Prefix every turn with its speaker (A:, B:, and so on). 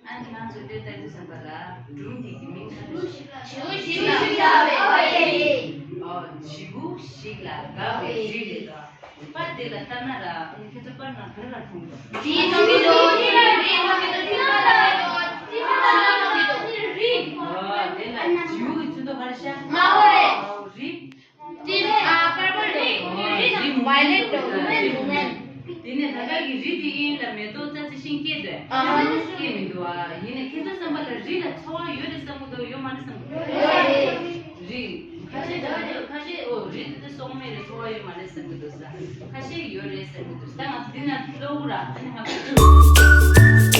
A: 아니 난 저때 때도 상관아. 룸디 김이 지구 시글라가 왜 지리다. 빠데라 타나라 이렇게 빠나 그래라 통도. 지구 주도 말샤. 리. Ini daga ki ridi la meto ta chin ke de ke mi do a yine ke to sambal ri la chwa yo de samu do yo man samu ri khaje o ri de so me de chwa yo man samu do sa khaje yo re samu do sa ma dina logura ani ha